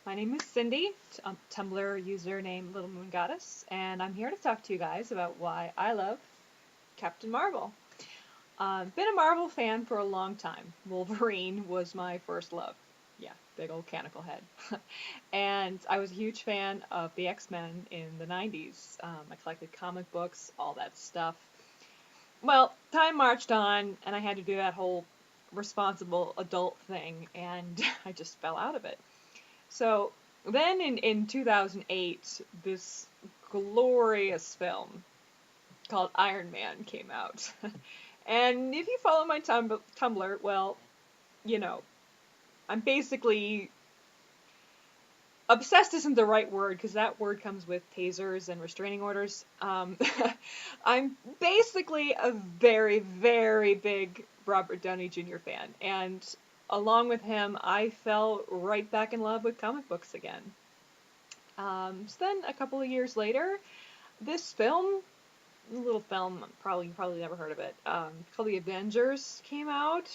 My name is Cindy, Tumblr username littlemoongodess, and I'm here to talk to you guys about why I love Captain Marvel. Been a Marvel fan for a long time. Wolverine was my first love. Yeah, big old canonical head. And I was a huge fan of the X-Men in the 90s. I collected comic books, all that stuff. Well, time marched on, and I had to do that whole responsible adult thing, and I just fell out of it. So then in 2008, this glorious film called Iron Man came out. And if you follow my Tumblr, well, you know, I'm basically obsessed isn't the right word because that word comes with tasers and restraining orders. I'm basically a very, very big Robert Downey Jr. fan, and along with him, I fell right back in love with comic books again. So then a couple of years later, this film, little film, you probably never heard of it, called The Avengers came out.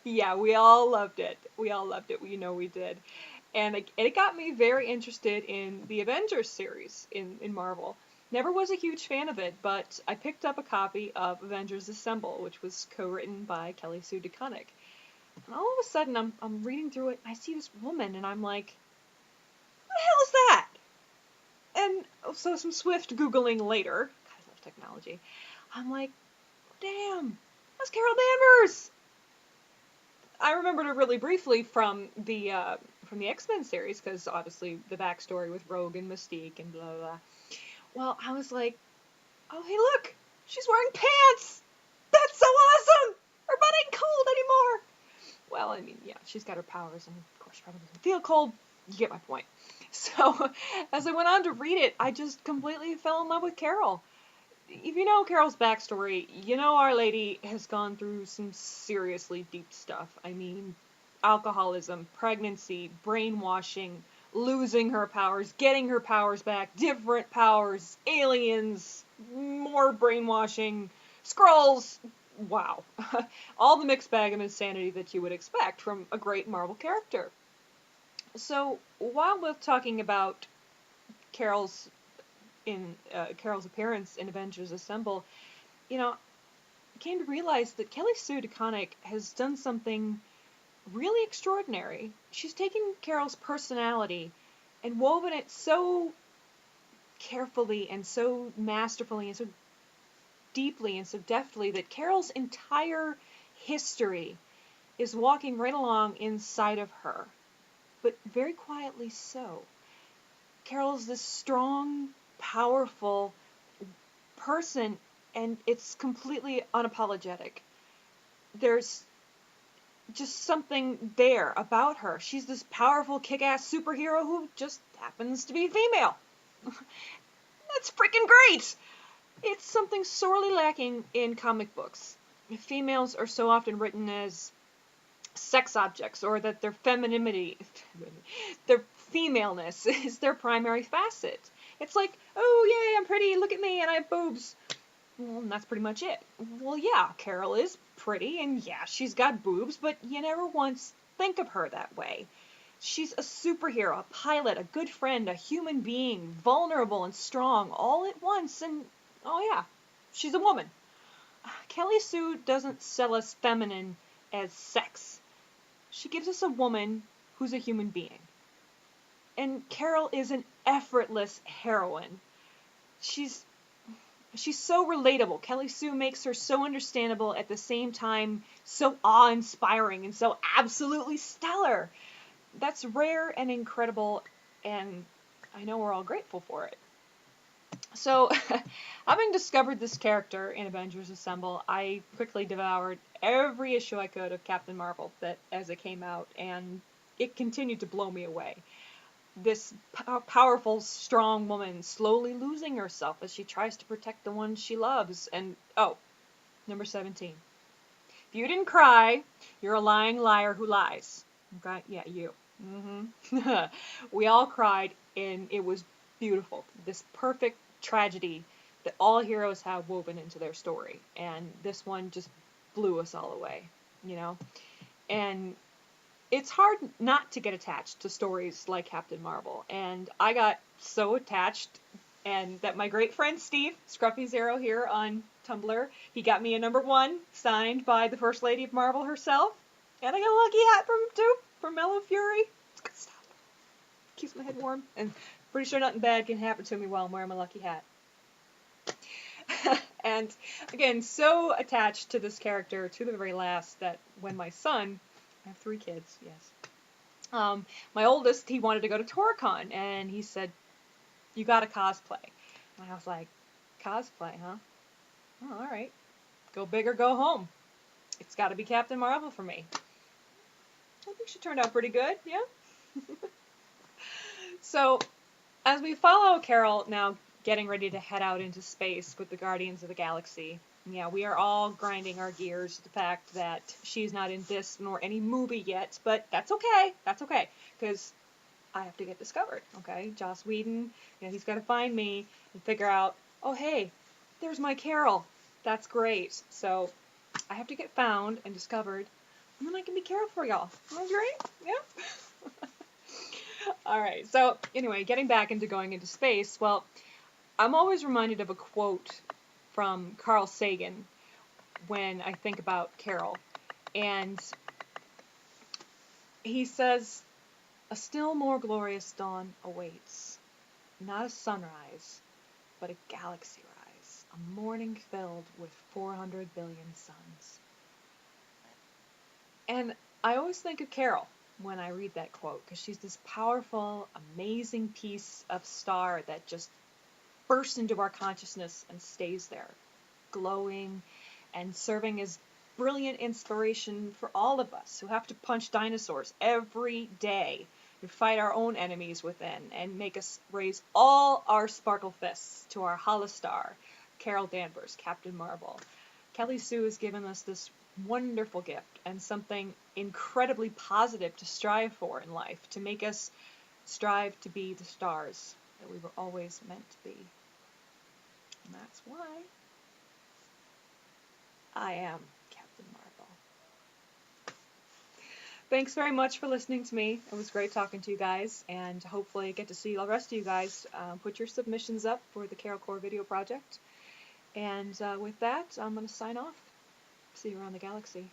Yeah, we all loved it. We all loved it. We did. And it got me very interested in the Avengers series in Marvel. Never was a huge fan of it, but I picked up a copy of Avengers Assemble, which was co-written by Kelly Sue DeConnick. And all of a sudden, I'm reading through it, and I see this woman, and I'm like, what the hell is that? And so some swift Googling later, God, I love technology, I'm like, damn, that's Carol Danvers! I remembered her really briefly from the X-Men series, because obviously the backstory with Rogue and Mystique and blah, blah, blah. Well, I was like, oh, hey, look! She's wearing pants! That's so awesome! Her butt ain't cold anymore! Well, I mean, yeah, she's got her powers, and of course she probably doesn't feel cold. You get my point. So, as I went on to read it, I just completely fell in love with Carol. If you know Carol's backstory, you know Our Lady has gone through some seriously deep stuff. I mean, alcoholism, pregnancy, brainwashing, losing her powers, getting her powers back, different powers, aliens, more brainwashing, Skrulls. Wow. All the mixed bag of insanity that you would expect from a great Marvel character. So, while we're talking about Carol's Carol's appearance in Avengers Assemble, I came to realize that Kelly Sue DeConnick has done something really extraordinary. She's taken Carol's personality and woven it so carefully and so masterfully and so deeply and so deftly that Carol's entire history is walking right along inside of her, but very quietly so. Carol's this strong, powerful person, and it's completely unapologetic. There's just something there about her. She's this powerful, kick-ass superhero who just happens to be female. That's freaking great! It's something sorely lacking in comic books. Females are so often written as sex objects, or that their femininity, their femaleness is their primary facet. It's like, oh yay, I'm pretty, look at me, and I have boobs. Well, and that's pretty much it. Well, yeah, Carol is pretty, and yeah, she's got boobs, but you never once think of her that way. She's a superhero, a pilot, a good friend, a human being, vulnerable and strong, all at once, and oh yeah, she's a woman. Kelly Sue doesn't sell us feminine as sex. She gives us a woman who's a human being. And Carol is an effortless heroine. She's so relatable. Kelly Sue makes her so understandable, at the same time so awe-inspiring and so absolutely stellar. That's rare and incredible, and I know we're all grateful for it. So, having discovered this character in Avengers Assemble, I quickly devoured every issue I could of Captain Marvel that as it came out, and it continued to blow me away. This powerful, strong woman slowly losing herself as she tries to protect the ones she loves. And, oh, number 17. If you didn't cry, you're a lying liar who lies. Okay? Yeah, you. We all cried, and it was beautiful. This perfect tragedy that all heroes have woven into their story. And this one just blew us all away, And it's hard not to get attached to stories like Captain Marvel, and I got so attached, and that my great friend Steve, Scruffy Zero here on Tumblr, he got me a #1 signed by the First Lady of Marvel herself, and I got a lucky hat from him too, from Mellow Fury. It's good stuff. Keeps my head warm, and pretty sure nothing bad can happen to me while I'm wearing my lucky hat. And again, so attached to this character to the very last that when my son, I have 3 kids, yes. My oldest, he wanted to go to TorCon, and he said, "You gotta cosplay." And I was like, "Cosplay, huh? Oh, all right. Go big or go home. It's got to be Captain Marvel for me." I think she turned out pretty good, yeah? So, as we follow Carol now getting ready to head out into space with the Guardians of the Galaxy, yeah, we are all grinding our gears to the fact that she's not in this nor any movie yet, but that's okay. That's okay, because I have to get discovered, okay? Joss Whedon, he's got to find me and figure out, oh, hey, there's my Carol. That's great. So I have to get found and discovered, and then I can be Carol for y'all. Isn't that great? Yeah? All right, so anyway, getting back into going into space, well, I'm always reminded of a quote from Carl Sagan when I think about Carol. And he says, "A still more glorious dawn awaits. Not a sunrise, but a galaxy rise. A morning filled with 400 billion suns." And I always think of Carol when I read that quote, because she's this powerful, amazing piece of star that just bursts into our consciousness and stays there, glowing and serving as brilliant inspiration for all of us who have to punch dinosaurs every day, who fight our own enemies within, and make us raise all our sparkle fists to our holostar, Carol Danvers, Captain Marvel. Kelly Sue has given us this wonderful gift and something incredibly positive to strive for in life, to make us strive to be the stars that we were always meant to be. And that's why I am Captain Marvel. Thanks very much for listening to me. It was great talking to you guys, and hopefully get to see the rest of you guys put your submissions up for the Carol Core video project. And with that, I'm going to sign off. See you around the galaxy.